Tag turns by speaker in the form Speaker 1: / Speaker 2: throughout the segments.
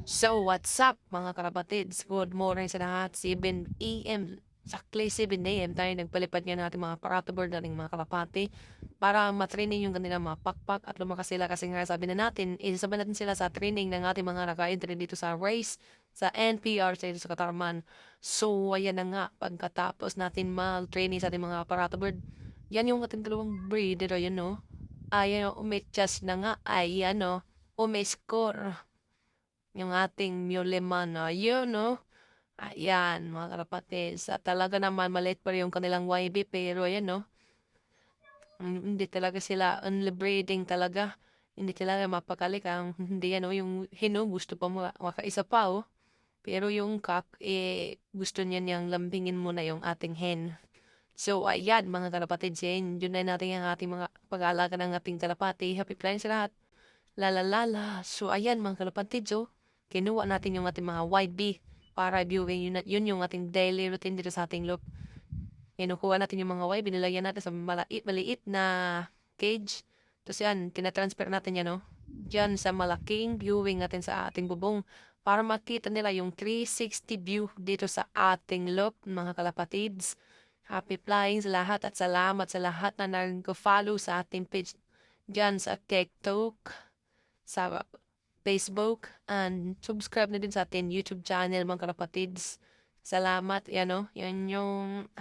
Speaker 1: So, what's up mga kapatids? Good morning sa lahat. 7 AM. Sakli 7 AM tayo nagpalipad nga natin mga paratoboard nating mga kalapati para matraining yung kanilang mga pakpak at lumakas sila kasi nga sabi na natin, isasabay natin sila sa training ng ating mga naka-entry dito sa race sa NPR sa dito sa Katarman. So, ayan na nga, pagkatapos natin mag-training sa ating mga paratoboard, yan yung ating dalawang breeder, ayan no. Ayan, umitchas na nga, ayan no, umiscore yung ating Muleman na yun 'no. Ayan mga kalapatids, talaga naman maliit pa rin yung kanilang YB pero ayan 'no, hindi talaga sila only breeding talaga. Hindi talaga mapakali kung hindi ano yung hinog gusto pa makaisa pa oh. Pero yung cock, gusto niya niyang lambingin muna yung ating hen. So ayan mga kalapatids, yun na natin ang ating mga pag-aalaga ng ating kalapati. Happy flying sa lahat. Lalalala. So, ayan mga kalapatids, oh. Kinuha natin yung ating mga YB para viewing. Yun yung ating daily routine dito sa ating loop. Kinukuha natin yung mga YB, nilagyan natin sa maliit na cage. Tapos yan, tinatransfer natin yan, oh. Diyan sa malaking viewing natin sa ating bubong para makita nila yung 360 view dito sa ating loop, mga kalapatids. Happy flying sa lahat at salamat sa lahat na nag-follow sa ating page dyan sa TikTok, sa Facebook, and subscribe na din sa ating YouTube channel mga kapatids. Salamat, yan o. Yan yung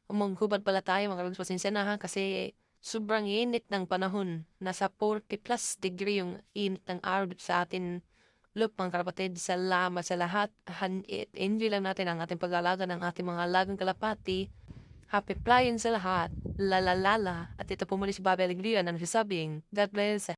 Speaker 1: umanghubad pala tayo mga kapatids. Pasensya na ha kasi sobrang init ng panahon. Nasa 40 plus degree yung init ng araw dito sa atin. Look mga kapatid, salamat sa lahat. Enjoy lang natin ang ating pag-alaga ng ating mga alagang kalapati. Happy flying sa lahat. La la la la. At ito po muli si Bobby Alegría na nagsasabing, God bless.